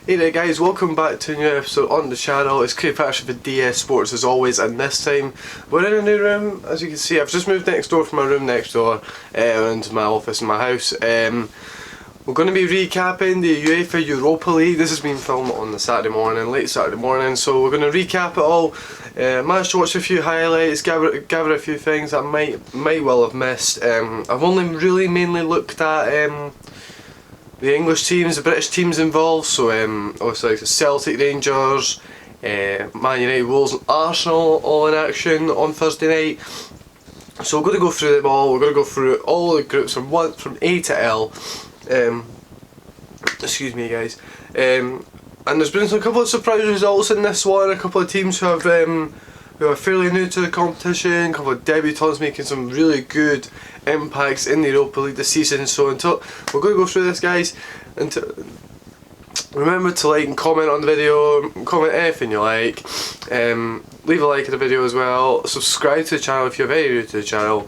Hey there guys, welcome back to a new episode on the channel. It's Craig Patrick for DS Sports as always, and this time we're in a new room. As you can see, I've just moved next door from my room next door into my office in my house. We're going to be recapping the UEFA Europa League. This has been filmed on the Saturday morning, late Saturday morning, so we're going to recap it all. Managed to watch a few highlights, gather a few things that I might well have missed. I've only really mainly looked at the English teams, the British teams involved, so obviously like the Celtic, Rangers, Man United, Wolves and Arsenal all in action on Thursday night. So we're going to go through them all. We're going to go through all the groups from A to L. Excuse me guys. And there's been a couple of surprise results in this one, a couple of teams who are fairly new to the competition, a couple of debutants making some really good impacts in the Europa League this season. So we're going to go through this guys, and remember to like and comment on the video, comment anything you like, leave a like in the video as well, subscribe to the channel if you're very new to the channel.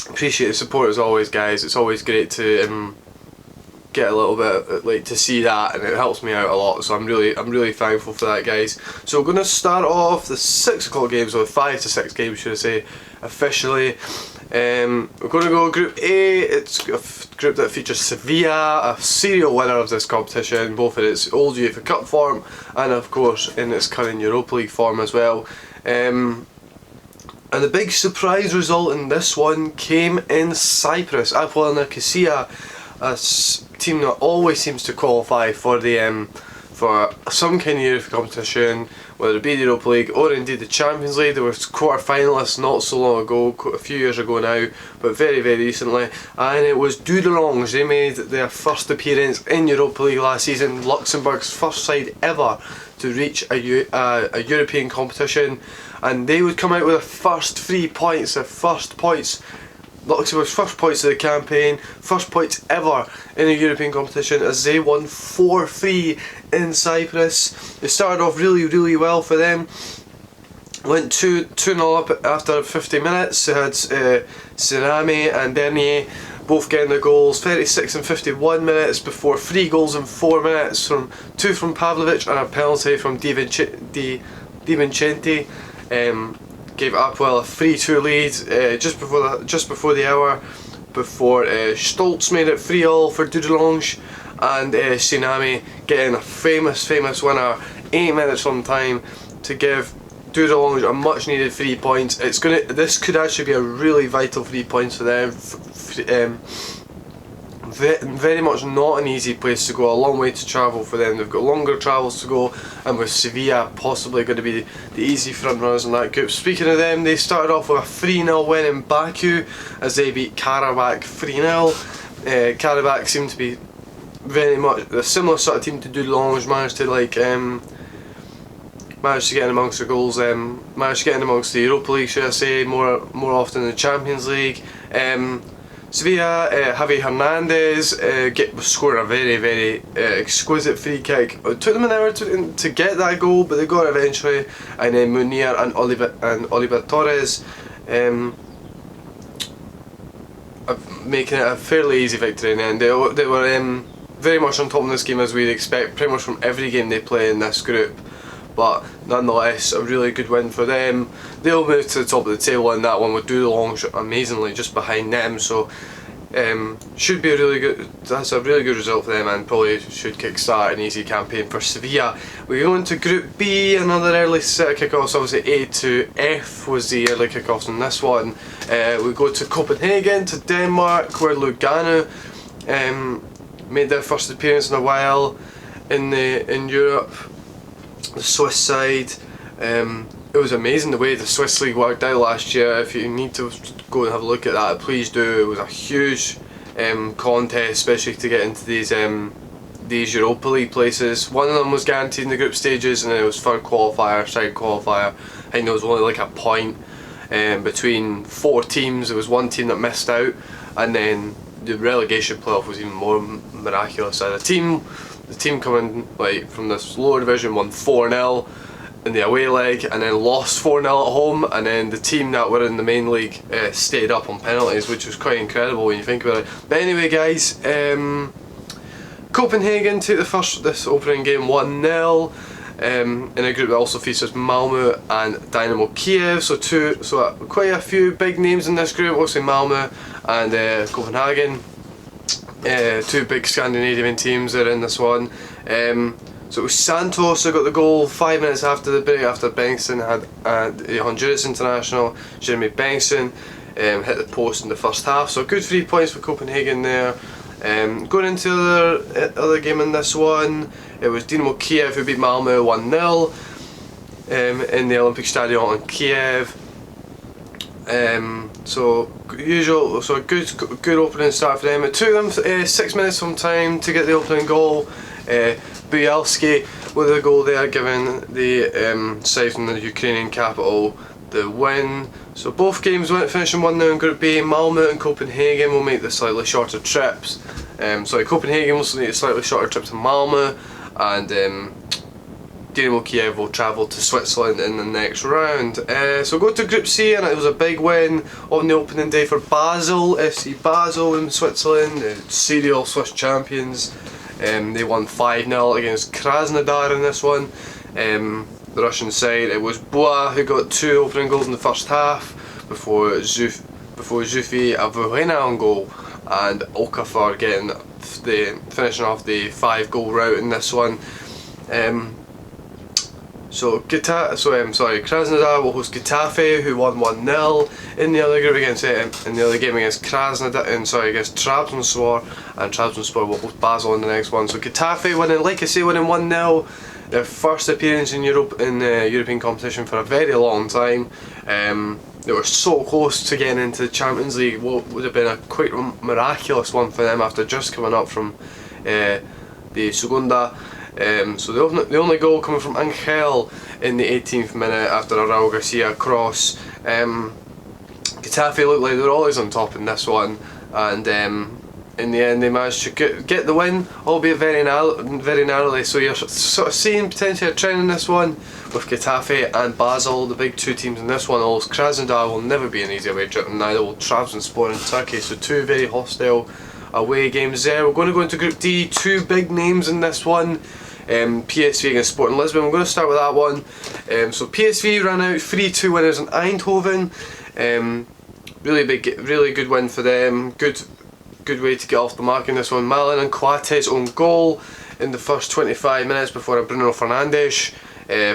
Appreciate the support as always guys, it's always great to get a little bit like to see that, and it helps me out a lot, so I'm really thankful for that guys. So we're going to start off the 6 o'clock games, or 5 to 6 games should I say officially. We're going to go Group A. It's a group that features Sevilla, a serial winner of this competition, both in its old UEFA Cup form and of course in its current Europa League form as well. And the big surprise result in this one came in Cyprus. Apollon Nicosia, a team that always seems to qualify for the for some kind of Europa competition, whether it be the Europa League or indeed the Champions League. They were quarter finalists not so long ago, a few years ago now, but very recently, and it was Dudelange. They made their first appearance in Europa League last season, Luxembourg's first side ever to reach a European competition, and they would come out with the first 3 points, Luxembourg's first points of the campaign, first points ever in a European competition, as they won 4-3 in Cyprus. They started off really well for them. Went 2-0 up after 50 minutes. They had Tsunami and Dernier both getting the goals, 36 and 51 minutes, before 3 goals in 4 minutes, 2 from Pavlovic and a penalty from Di Vincenti. Gave Apoel a 3-2 lead just before the hour, before Stoltz made it 3-all for Dudelange, and Tsunami getting a famous winner 8 minutes from time to give Dudelange a much needed 3 points. This could actually be a really vital 3 points for them. Very much not an easy place to go, a long way to travel for them. They've got longer travels to go, and with Sevilla possibly going to be the easy front runners in that group. Speaking of them, they started off with a 3-0 win in Baku as they beat Karabakh 3-0. Karabakh seemed to be very much a similar sort of team to Dudelange, managed to get in amongst the goals, managed to get in amongst the Europa League, should I say, more often than the Champions League. Sevilla, Javi Hernandez scored a very exquisite free kick. It took them an hour to get that goal, but they got it eventually. And then Munir and Oliver Torres making it a fairly easy victory in the end. They were very much on top of this game, as we'd expect pretty much from every game they play in this group. But nonetheless, a really good win for them. They'll move to the top of the table in that one, with Dudelange amazingly just behind them. So should be a really good. That's a really good result for them, and probably should kickstart an easy campaign for Sevilla. We go into Group B, another early set of kickoffs. Obviously A to F was the early kickoffs in this one. We go to Copenhagen, to Denmark, where Lugano made their first appearance in a while in Europe. The Swiss side, it was amazing the way the Swiss league worked out last year. If you need to go and have a look at that, please do. It was a huge contest, especially to get into these Europa League places. One of them was guaranteed in the group stages, and then it was third qualifier, side qualifier. I think there was only like a point between 4 teams. There was one team that missed out, and then the relegation playoff was even more miraculous. The team coming from this lower division won 4-0 in the away leg, and then lost 4-0 at home, and then the team that were in the main league stayed up on penalties, which was quite incredible when you think about it. But anyway guys, Copenhagen take this opening game 1-0. In a group that also features Malmö and Dynamo Kiev, so quite a few big names in this group. Obviously Malmö and Copenhagen, two big Scandinavian teams are in this one. So it was Santos who got the goal 5 minutes after the break, after Bengtsson had the Honduras international Jeremy Bengtsson hit the post in the first half. So good 3 points for Copenhagen there. Going into the other game in this one, it was Dynamo Kiev who beat Malmö 1-0 in the Olympic Stadion in Kiev. So a good opening start for them. It took them 6 minutes from time to get the opening goal. Bielski with a goal there, giving the side from the Ukrainian capital the win. So both games finishing 1-0 in Group B. Malmö and Copenhagen will make the slightly shorter trips. Copenhagen will make a slightly shorter trip to Malmö, and Dynamo Kiev will travel to Switzerland in the next round. So go to Group C, and it was a big win on the opening day for Basel, FC Basel in Switzerland, the serial Swiss champions. They won 5-0 against Krasnodar in this one. The Russian side, it was Bois who got 2 opening goals in the first half before Zoufi Avuhina on goal, and Okafor finishing off the 5-goal route in this one. Krasnodar will host Getafe, who won 1-0 in the other group against against Trabzonspor, and Trabzonspor will host Basel in the next one. So Getafe winning 1-0, their first appearance in European competition for a very long time. They were so close to getting into the Champions League. What would have been a quite miraculous one for them after just coming up from the Segunda. So the only goal coming from Angel in the 18th minute after a Raul Garcia cross. Getafe looked like they were always on top in this one, and in the end they managed to get the win, albeit very narrowly. So you're sort of seeing potentially a trend in this one with Getafe and Basel, the big 2 teams in this one. Krasnodar will never be an easy away trip, and neither will Trabzonspor in Turkey. So 2 very hostile away games there. We're going to go into Group D, 2 big names in this one. PSV against Sporting Lisbon. We're going to start with that one. So PSV ran out 3-2 winners in Eindhoven. Really good win for them. Good way to get off the mark in this one. Malin and Coates own goal in the first 25 minutes before a Bruno Fernandes,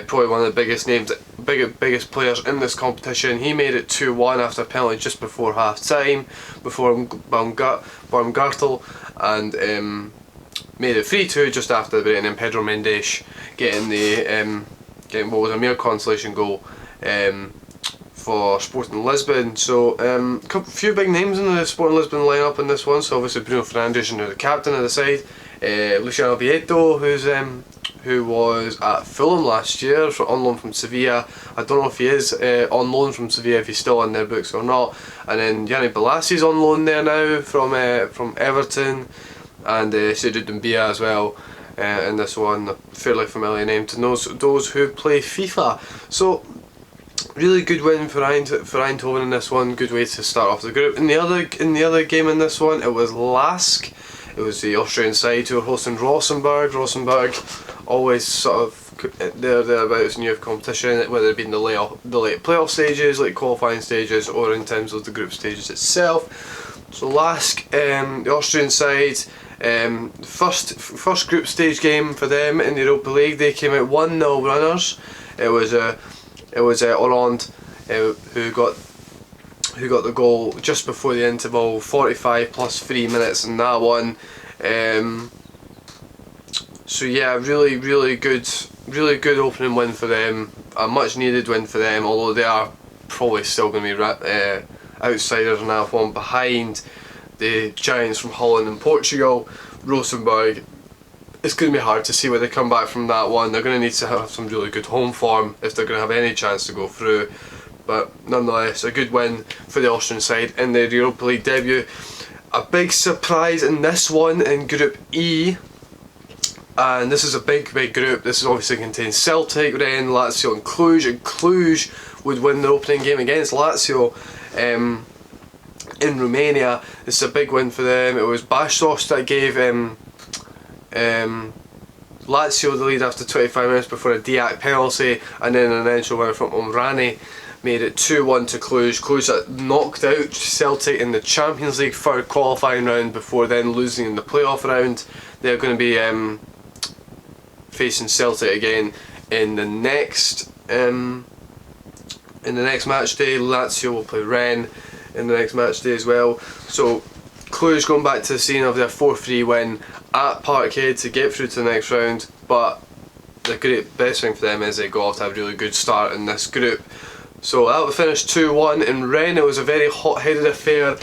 probably one of the biggest players in this competition. He made it 2-1 after a penalty just before half time, before Baumgartel, and made it 3-2 just after the break, and then Pedro Mendes getting what was a mere consolation goal for Sporting Lisbon. So a few big names in the Sporting Lisbon lineup in this one. So obviously Bruno Fernandes, the captain of the side, Luciano Vieto, who was at Fulham last year on loan from Sevilla. I don't know if he is on loan from Sevilla, if he's still in their books or not. And then Yannick Bolasie on loan there now from Everton, and Seydou Doumbia as well in this one. A fairly familiar name to those who play FIFA. So really good win for Eindhoven in this one. Good way to start off the group. In the other game in this one, it was LASK. It was the Austrian side who were hosting Rosenborg. Rosenborg always sort of thereabouts in youth competition, whether it be in the late playoff stages, like qualifying stages, or in terms of the group stages itself. So LASK, the Austrian side, first group stage game for them in the Europa League. They came out 1-0 runners. It was Hollande who got the goal just before the interval, 45 plus 3 minutes in that one. So yeah, really good opening win for them. A much needed win for them, although they are probably still going to be outsiders in that one, behind the giants from Holland and Portugal. Rosenborg, it's going to be hard to see where they come back from that one. They're going to need to have some really good home form if they're going to have any chance to go through. But nonetheless, a good win for the Austrian side in their Europa League debut. A big surprise in this one in Group E, and this is a big group. This is obviously contains Celtic, Rennes, Lazio and Cluj. And Cluj would win their opening game against Lazio in Romania. This is a big win for them. It was Bastos that gave Lazio the lead after 25 minutes before a Diak penalty, and then an eventual winner from Omrani made it 2-1 to Cluj. Cluj that knocked out Celtic in the Champions League third qualifying round before then losing in the playoff round. They're going to be facing Celtic again in the next match day. Lazio will play Rennes in the next match day as well. So Cluj going back to the scene of their 4-3 win at Parkhead to get through to the next round, but the best thing for them is they go off to a really good start in this group. So that would finish 2-1 in Rennes. It was a very hot-headed affair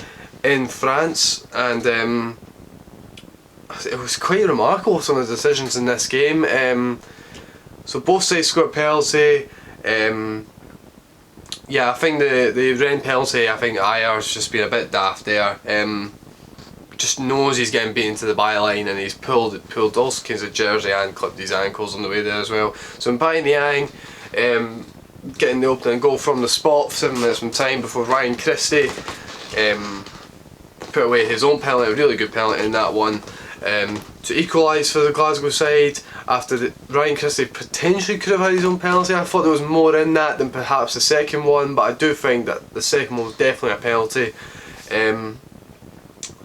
in France, and it was quite remarkable, some of the decisions in this game. So both sides scored penalty. Yeah, I think the Rennes penalty, I think Ayer's just been a bit daft there. Just knows he's getting beaten to the byline, and he's pulled all kinds of jersey and clipped his ankles on the way there as well. So Mbaye Niang getting the opening goal from the spot 7 minutes from time before Ryan Christie put away his own penalty, a really good penalty in that one, to equalise for the Glasgow side. After Ryan Christie potentially could have had his own penalty. I thought there was more in that than perhaps the second one, but I do think that the second one was definitely a penalty.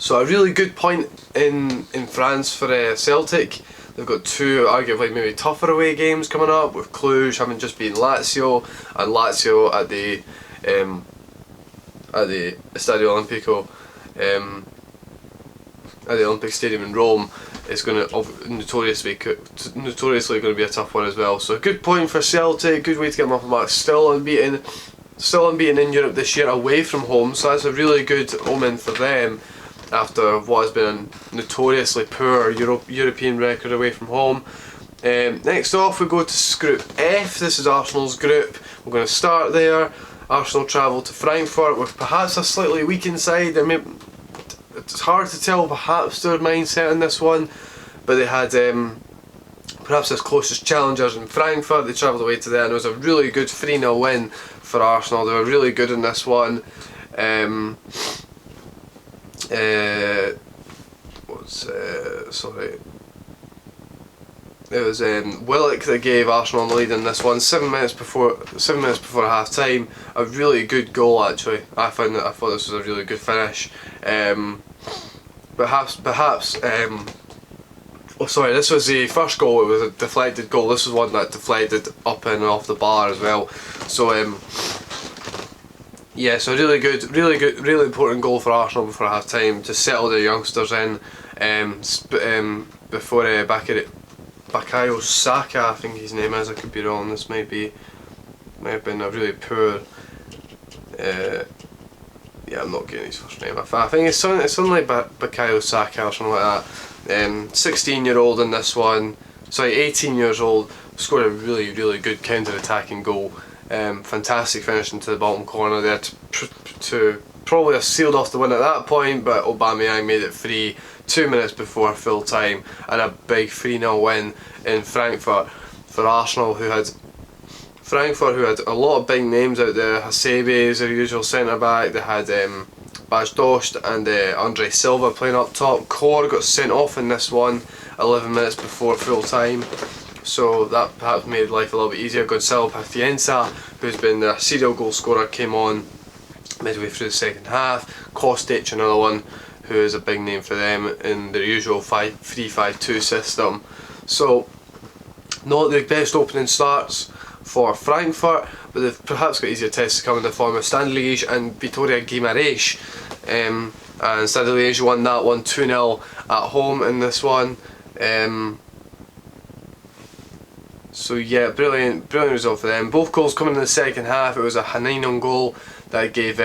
So a really good point in France for Celtic. They've got two arguably maybe tougher away games coming up, with Cluj having just beaten Lazio, and Lazio at the Stadio Olimpico, at the Olympic Stadium in Rome, is going to notoriously going to be a tough one as well. So a good point for Celtic, good way to get them off the mark. Still unbeaten in Europe this year away from home, so that's a really good omen for them after what has been a notoriously poor European record away from home. Next off we go to Group F. This is Arsenal's group. We're going to start there. Arsenal travel to Frankfurt with perhaps a slightly weakened side. I mean, it's hard to tell perhaps their mindset in this one, but they had perhaps their closest challengers in Frankfurt. They travelled away to there, and it was a really good 3-0 win for Arsenal. They were really good in this one. It was Willock that gave Arsenal the lead in this one. 7 minutes before half time. A really good goal actually. I thought this was a really good finish. This was the first goal. It was a deflected goal. This was one that deflected up and off the bar as well. So yeah, so really good, really important goal for Arsenal before half time to settle their youngsters in. Before Bakayo Saka, I think his name is. I could be wrong. This might have been a really poor. Yeah, I'm not getting his first name. I think it's something like Bakayo Saka or something like that. 16-year-old in this one. Sorry, 18 years old. Scored a really good counter-attacking goal. Fantastic finish into the bottom corner there to probably have sealed off the win at that point, but Aubameyang made it free 2 minutes before full time, and a big 3-0 win in Frankfurt for Arsenal, who had a lot of big names out there. Hasebe is their usual centre back. They had Baj Dost and Andre Silva playing up top. Kor got sent off in this one 11 minutes before full time, so that perhaps made life a little bit easier. Gonçalo Pacienza, who's been their serial goal scorer, came on midway through the second half. Kostic, another one who is a big name for them in their usual 3-5-2 system. So not the best opening starts for Frankfurt, but they've perhaps got easier tests to come in the form of Stade Liège and Vitória Guimarães. And Stade Liège won that one 2-0 at home in this one. So yeah, brilliant result for them. Both goals coming in the second half. It was a Hanino goal that gave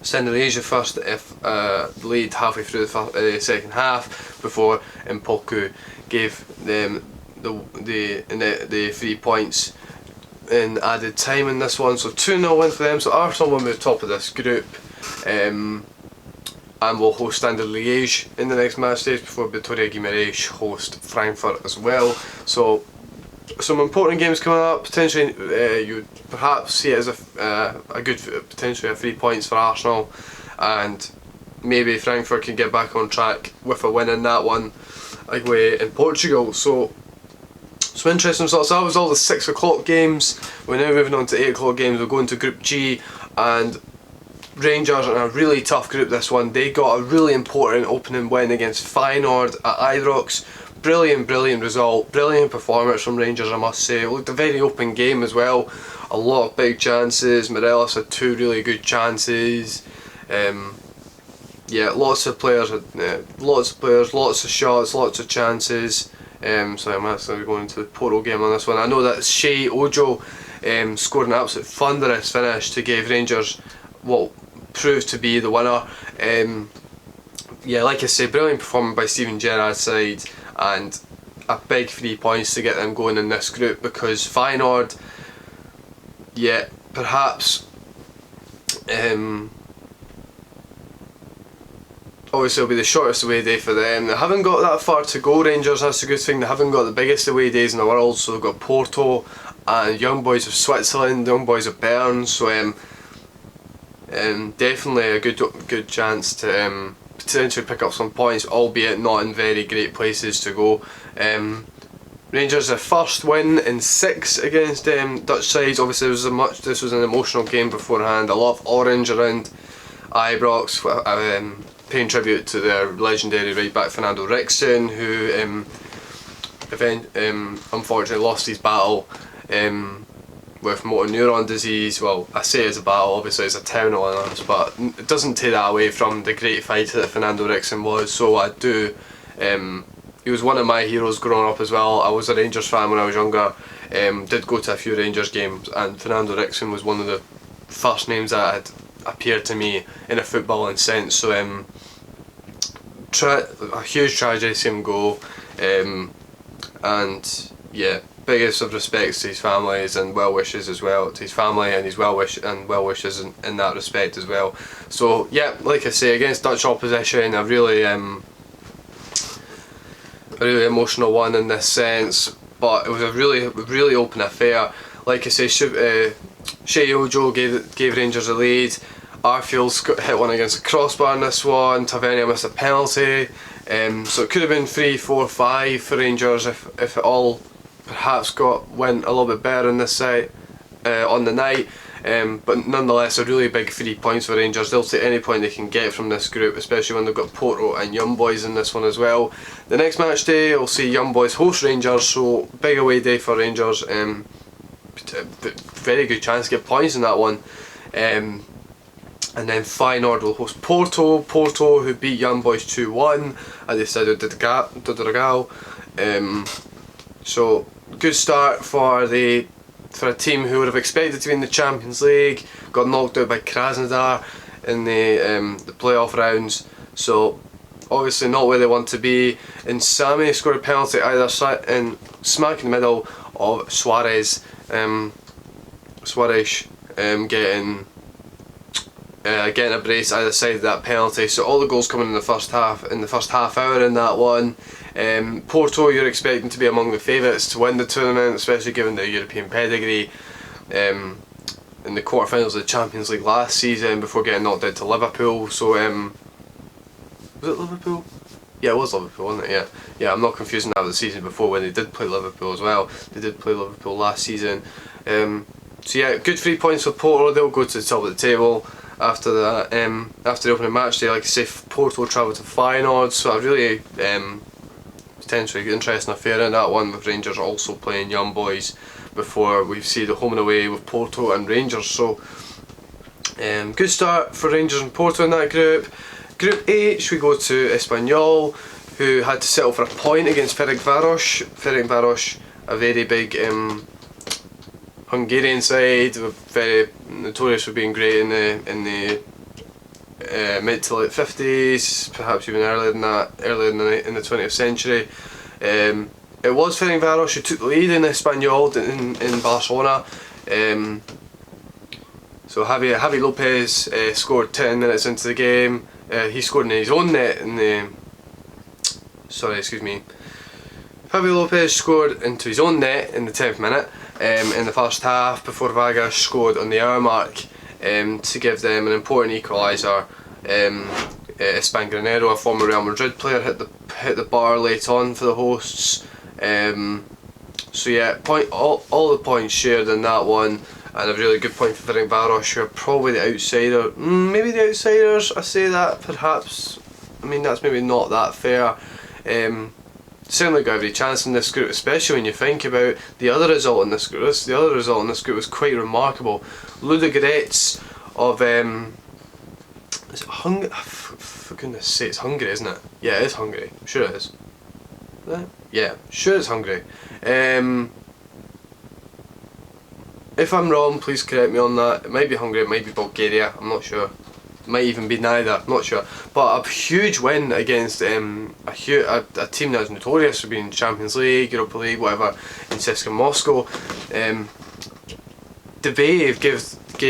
Stade Liège the first lead halfway through the second half, before Mpoku gave them the 3 points in added time in this one. So 2-0 win for them. So Arsenal will move top of this group, and will host Standard Liège in the next match days before Vitória Guimarães host Frankfurt as well. So some important games coming up. Potentially you would perhaps see it as a good, potentially a 3 points for Arsenal, and maybe Frankfurt can get back on track with a win in that one away in Portugal. So some interesting results. That was all the 6 o'clock games. We're now moving on to 8 o'clock games. We're going to Group G, and Rangers in a really tough group this one. They got a really important opening win against Feyenoord at Ibrox. Brilliant result, brilliant performance from Rangers, I must say. It looked a very open game as well. A lot of big chances. Morelos had 2 really good chances. Yeah, lots of players, lots of shots, lots of chances. So I'm actually going to the Porto game on this one. I know that Shea Ojo scored an absolute thunderous finish to give Rangers what proved to be the winner. Yeah, like I say, brilliant performance by Steven Gerrard's side, and a big 3 points to get them going in this group, because Feyenoord, yeah, perhaps obviously it'll be the shortest away day for them. They haven't got that far to go, Rangers, that's a good thing. They haven't got the biggest away days in the world, so they've got Porto and Young Boys of Switzerland, Young Boys of Bern, so definitely a good chance to potentially pick up some points, albeit not in very great places to go. Rangers their first win in 6 against Dutch sides. Obviously this was an emotional game beforehand. A lot of orange around Ibrox, paying tribute to their legendary right back Fernando Ricksen, who unfortunately lost his battle with motor neuron disease. Well, I say it's a battle, obviously it's a terminal illness, but it doesn't take that away from the great fighter that Fernando Ricksen was. So I do, he was one of my heroes growing up as well. I was a Rangers fan when I was younger, did go to a few Rangers games, and Fernando Ricksen was one of the first names that had appeared to me in a footballing sense. So a huge tragedy to see him go, and yeah, biggest of respects to his families and well wishes as well, to his family and his well wishes in that respect as well. So yeah, like I say, against Dutch opposition, a really emotional one in this sense, but it was a really open affair. Like I say, Shea Ojo gave Rangers a lead. Arfield hit one against the crossbar in this one. Tavernier missed a penalty. So it could have been 3-4-5 for Rangers if it all perhaps went a little bit better on this side on the night. But nonetheless, a really big 3 points for Rangers. They'll take any point they can get from this group, especially when they've got Porto and Young Boys in this one as well. The next match day, we'll see Young Boys host Rangers, so big away day for Rangers. Very good chance to get points in that one. And then Feyenoord will host Porto, who beat Young Boys 2-1 at the Estádio do Dragão. So good start for a team who would have expected to be in the Champions League. Got knocked out by Krasnodar in the playoff rounds, so obviously not where they want to be. And Sammy scored a penalty either side, in smack in the middle of Suarez. Getting a brace either side of that penalty. So all the goals coming in the first half hour in that one. Porto, you're expecting to be among the favourites to win the tournament, especially given their European pedigree. In the quarterfinals of the Champions League last season before getting knocked out to Liverpool. So was it Liverpool? Yeah, it was Liverpool, wasn't it? Yeah, I'm not confusing that with the season before when they did play Liverpool as well. They did play Liverpool last season. So yeah, good 3 points for Porto. They'll go to the top of the table after that. After the opening match day, like I say, Porto travel to Feyenoord, so a really potentially interesting affair in that one, with Rangers also playing Young Boys before we see the home and away with Porto and Rangers. So good start for Rangers and Porto in that group. Group H, we go to Espanyol, who had to settle for a point against Ferencváros. Ferencváros, a very big Hungarian side, very notorious for being great in the mid to late 50s, perhaps even earlier than that, in the 20th century. It was Ferencváros who took the lead in Espanyol in Barcelona. So Javi Lopez scored 10 minutes into the game. He scored in his own net Javi Lopez scored into his own net in the 10th minute in the first half, before Vargas scored on the hour mark to give them an important equaliser. Espanganero, a former Real Madrid player, hit the bar late on for the hosts. So yeah, all the points shared in that one, and a really good point for Ferencváros, who are probably the outsider. Maybe the outsiders, I say that, perhaps. I mean, that's maybe not that fair. Certainly got every chance in this group, especially when you think about the other result in this group. The other result in this group was quite remarkable. Ludogorets of is it Hungary? For goodness sake, it's Hungary, isn't it? Yeah, it is Hungary. I'm sure it is. Yeah, sure it's Hungary. If I'm wrong, please correct me on that. It might be Hungary, it might be Bulgaria, I'm not sure. It might even be neither, I'm not sure. But a huge win against a team that is notorious for being in Champions League, Europa League, whatever, in CSKA Moscow. Debate gave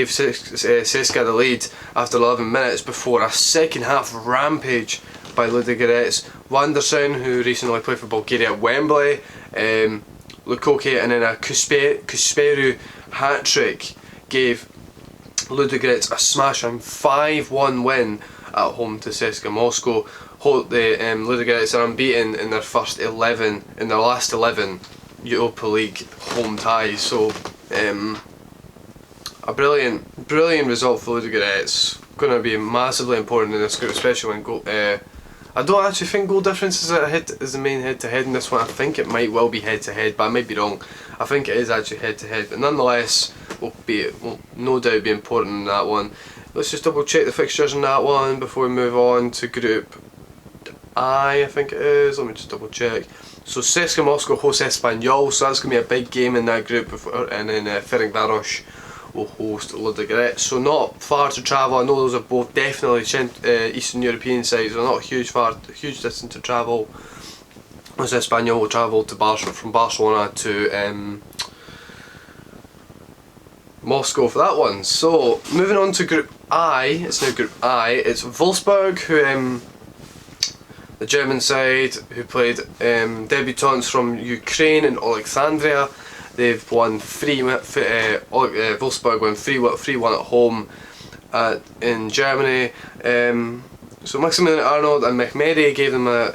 CSKA the lead after 11 minutes before a second half rampage by Ludogorets. Wanderson, who recently played for Bulgaria at Wembley, Lukoki, and then a Kusperu hat-trick gave Ludogorets a smashing 5-1 win at home to CSKA Moscow. The Ludogorets are unbeaten in their last 11 Europa League home ties. So a brilliant result for Ludogorets. Going to be massively important in this group, especially when goal. I don't actually think goal difference is the main head-to-head in this one. I think it might well be head-to-head, but I might be wrong. I think it is actually head-to-head, but nonetheless will no doubt be important in that one. Let's just double check the fixtures in that one before we move on to Group I think it is. Let me just double check. So CSKA Moscow hosts Espanyol, so that's going to be a big game in that group, and then Ferencváros will host Ludogorets. So not far to travel. I know those are both definitely Eastern European sides, so not a huge distance to travel. As Espanyol will travel to from Barcelona to Moscow for that one. So moving on to Group I, it's now Group I. It's Wolfsburg, who the German side, who played debutants from Ukraine and Alexandria. They've won Wolfsburg won 3-1 at home in Germany. So Maximilian Arnold and Mehmedi gave them a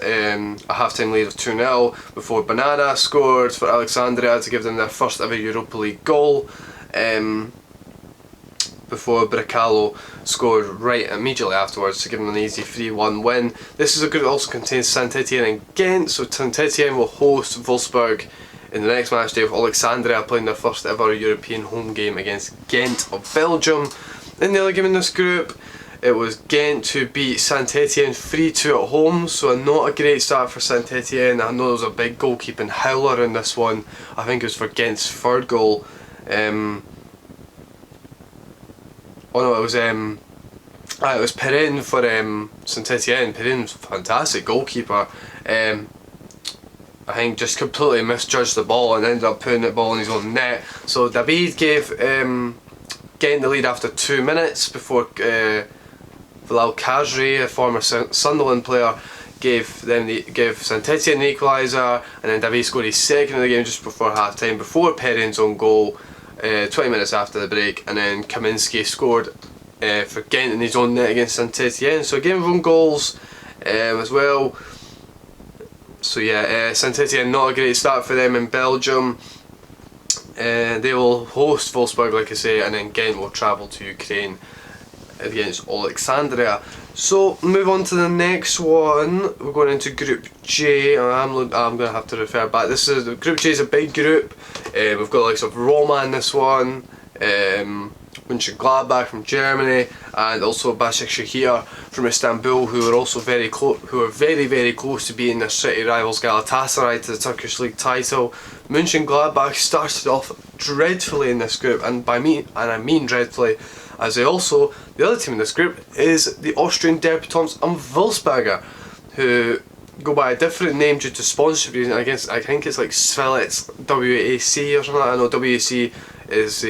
half-time lead of 2-0 before Banana scored for Alexandria to give them their first ever Europa League goal. Before Bracalo scored right immediately afterwards to give them an easy 3-1 win. This is a group that also contains Saint-Etienne and Ghent, so Saint-Etienne will host Wolfsburg in the next match day, with Alexandria playing their first ever European home game against Ghent of Belgium. In the other game in this group, it was Ghent who beat Saint-Etienne 3-2 at home, so not a great start for Saint-Etienne. I know there was a big goalkeeping howler in this one. I think it was for Ghent's third goal. It was Perrin for Saint-Etienne. Perrin's a fantastic goalkeeper. I think just completely misjudged the ball and ended up putting the ball in his own net. So David gave Ghent the lead after 2 minutes before Bilal Khazri, a former Sunderland player, gave Saint-Etienne the equaliser, and then David scored his second of the game just before half time, before Perrin's own goal 20 minutes after the break, and then Kaminski scored for Ghent in his own net against Saint-Etienne. So a game of own goals as well. So yeah, Saint-Etienne, not a great start for them in Belgium. They will host Wolfsburg, like I say, and then Ghent will travel to Ukraine against Alexandria. So move on to the next one. We're going into Group J. I'm going to have to refer back. Group J is a big group. We've got the likes of Roma in this one, Mönchengladbach from Germany, and also Başakşehir from Istanbul, who are also very very close to beating their city rivals Galatasaray to the Turkish League title. Mönchengladbach started off dreadfully in this group, and I mean dreadfully, as the other team in this group is the Austrian debutants Wolfsberger, who go by a different name due to sponsorship reasons. I think it's like Svelets WAC or something. I know WAC is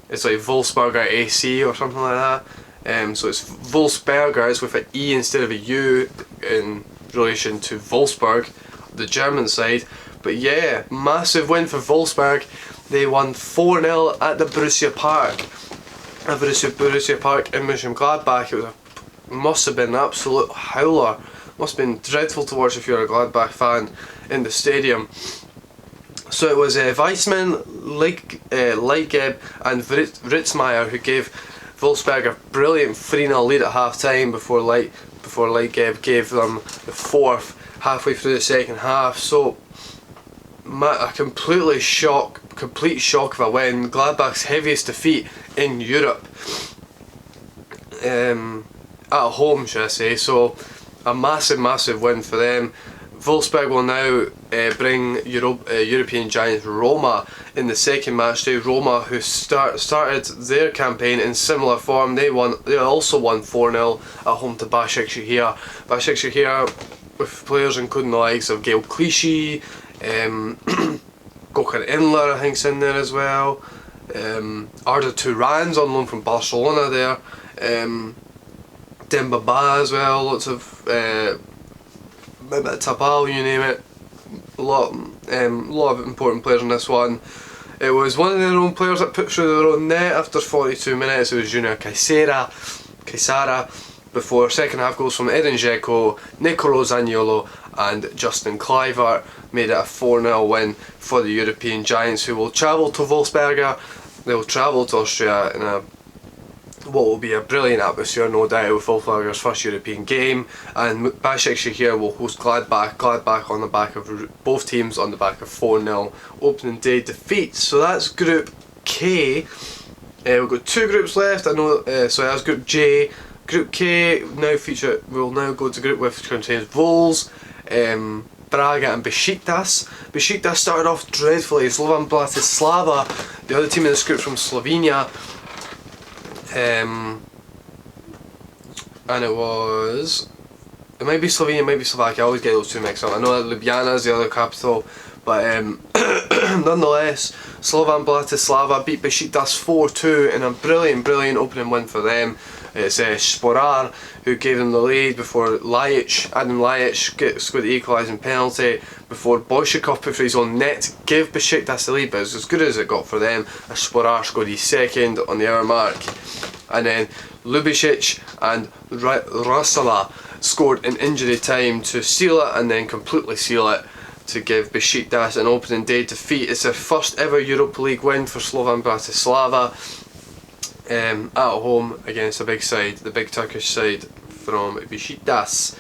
it's like Wolfsberger AC or something like that. So it's Wolfsberger, it's with an E instead of a U in relation to Wolfsburg, the German side. But yeah, massive win for Wolfsburg. They won 4-0 at the Borussia Park. At Borussia Park in Mönchengladbach. It was must have been an absolute howler. Must have been dreadful to watch if you're a Gladbach fan in the stadium. So it was Weissman, Leitgeb and Ritzmeier who gave Wolfsberg a brilliant 3-0 lead at half time before Leitgeb gave them the fourth halfway through the second half. So a complete shock of a win. Gladbach's heaviest defeat in Europe. At home, should I say. So a massive win for them. Wolfsberg will now bring European giants Roma in the second match day. Roma, who started their campaign in similar form, they also won 4-0 at home to Başakşehir. Başakşehir with players including the likes of Gael Clichy, Gökhan Inler I think's in there as well, Arda Turan's on loan from Barcelona there, Demba Ba as well, lots of Tabal, you name it, a lot of important players in this one. It was one of their own players that put through their own net after 42 minutes. It was Junior Caesara, before second half goals from Edin Dzeko, Nicolo Zaniolo and Justin Kluivert made it a 4-0 win for the European giants, who will travel to Wolfsberger. They will travel to Austria in what will be a brilliant atmosphere, no doubt, with Wolfsberger's first European game, and Başakşehir will host Gladbach on the back of both teams on the back of 4-0 opening day defeats. So that's Group K. We've got two groups left. So that's Group J. Group K will now go to group which contains Wolves, Braga and Besiktas. Besiktas started off dreadfully. Slovan Bratislava, the other team in this group from Slovenia, and it might be Slovenia, it might be Slovakia, I always get those two mixed up. I know that Ljubljana is the other capital, but nonetheless, Slovan Bratislava beat Besiktas 4-2 in a brilliant opening win for them. It's Sporar who gave them the lead before Adam Lajic scored the equalising penalty, before Boychikov put for his own net to give Besiktas the lead, but it was as good as it got for them as Sporar scored his second on the hour mark. And then Lubicic and Rasala scored in injury time to seal it, and then completely seal it to give Besiktas an opening day defeat. It's their first ever Europa League win for Slovan Bratislava. At home against a big side, the big Turkish side from Besiktas.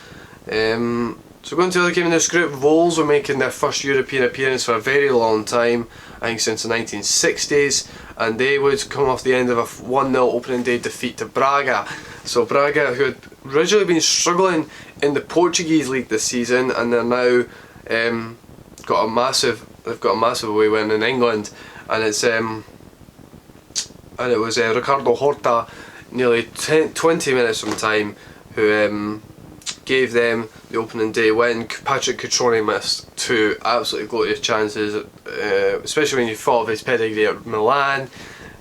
So going to the other game in this group, Wolves were making their first European appearance for a very long time, I think since the 1960s, and they would come off the end of a 1-0 opening day defeat to Braga. So Braga, who had originally been struggling in the Portuguese league this season, and they're now they've got a massive away win in England, and it was Ricardo Horta, nearly 20 minutes from time, who gave them the opening day win. Patrick Cutrone missed two absolutely glorious chances, especially when you thought of his pedigree at Milan.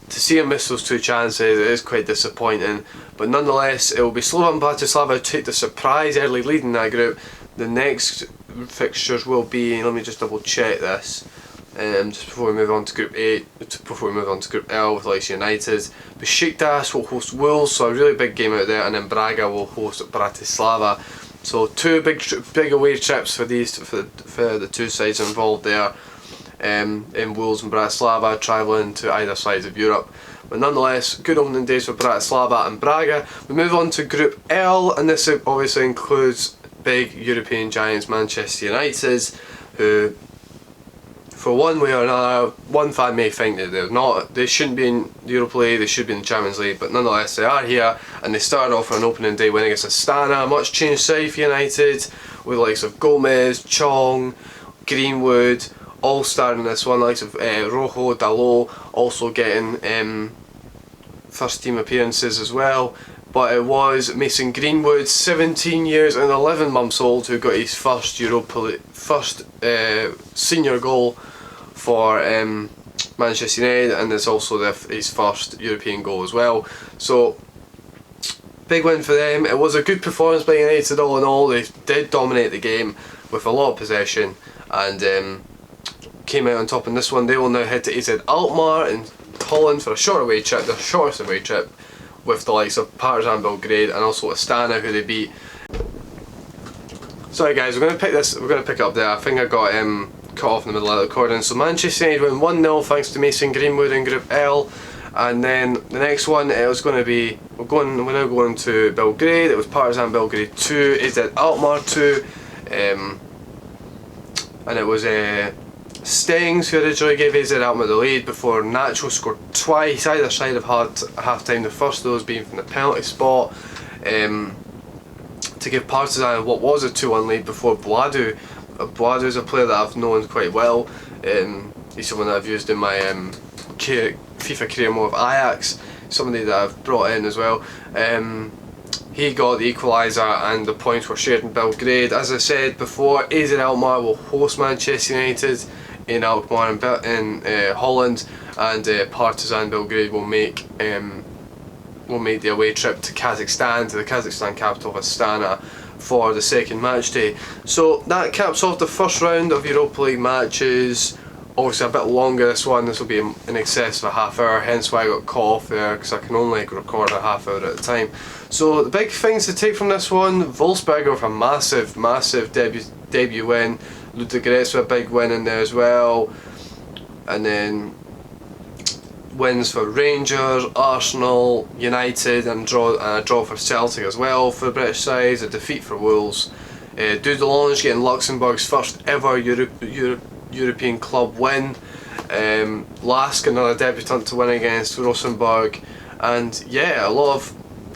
To see him miss those two chances, it is quite disappointing, but nonetheless it will be Slovan Bratislava who take the surprise early lead in that group. The next fixtures will be, let me just double check this, just before we move on to Group L with Leeds United. Besiktas will host Wolves, so a really big game out there, and then Braga will host Bratislava. So two big away trips for the two sides involved there, in Wolves and Bratislava, travelling to either sides of Europe. But nonetheless, good opening days for Bratislava and Braga. We move on to Group L, and this obviously includes big European giants Manchester United, who, for one way or another, one fan may think that they shouldn't be in the Europa League, they should be in the Champions League, but nonetheless they are here, and they started off on an opening day win against Astana, a much changed side for United, with the likes of Gomez, Chong, Greenwood, all starting this one, the likes of Rojo, Dalot also getting first team appearances as well. But it was Mason Greenwood, 17 years and 11 months old, who got his first senior goal for Manchester United, and it's also his first European goal as well. So big win for them. It was a good performance by United all in all. They did dominate the game with a lot of possession, and came out on top in this one. They will now head to AZ Alkmaar in Holland for a short away trip, their shortest away trip, with the likes of Partizan Belgrade and also Astana, who they beat. Sorry guys, we're going to pick it up there. I think I got cut off in the middle of the recording. So Manchester United win 1-0 thanks to Mason Greenwood in Group L. And then the next one, it was going to be, we're now going to Belgrade. It was Partizan Belgrade 2, AZ Alkmaar 2, and it was Stengs who originally gave AZ Alkmaar the lead before Nacho scored twice either side of half time, the first of those being from the penalty spot, to give Partizan what was a 2-1 lead before Bladu. Bladu is a player that I've known quite well. He's someone that I've used in my FIFA career mode of Ajax, somebody that I've brought in as well. He got the equaliser and the points were shared in Belgrade. As I said before, AZ Alkmaar will host Manchester United in Alkmaar in Holland, and Partizan Belgrade will make the away trip to Kazakhstan, to the Kazakhstan capital of Astana, for the second match day. So that caps off the first round of Europa League matches. Obviously a bit longer this one, this will be in excess of a half hour, hence why I got cut off there, because I can only record a half hour at a time. So the big things to take from this one: Wolfsburg with a massive debut win, Ludogorets with a big win in there as well, and then wins for Rangers, Arsenal, United, and a draw for Celtic as well for the British side, a defeat for Wolves. Dudelange getting Luxembourg's first ever European club win. Lask, another debutant to win against Rosenborg, and yeah, a lot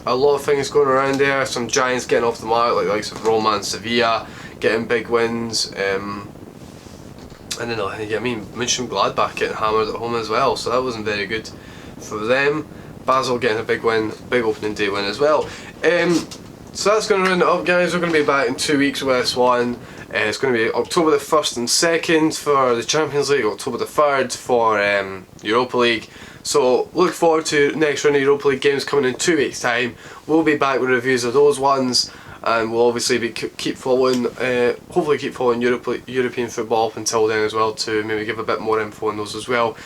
of things going around there. Some giants getting off the mark, like the likes of Roma and Sevilla getting big wins. And then Mönchengladbach getting hammered at home as well, so that wasn't very good for them. Basel getting a big win, big opening day win as well. So that's going to round it up, guys. We're going to be back in 2 weeks with this one. It's going to be October the 1st and 2nd for the Champions League, October the 3rd for Europa League. So look forward to next round of Europa League games coming in 2 weeks time. We'll be back with reviews of those ones, and we'll obviously be hopefully keep following European football up until then as well, to maybe give a bit more info on those as well.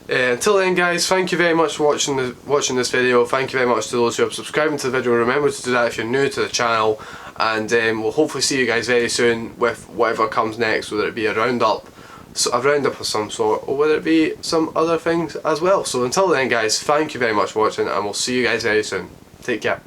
Until then, guys, thank you very much for watching this video. Thank you very much to those who are subscribing to the video. Remember to do that if you're new to the channel, and we'll hopefully see you guys very soon with whatever comes next, whether it be a roundup of some sort, or whether it be some other things as well. So until then, guys, thank you very much for watching, and we'll see you guys very soon. Take care.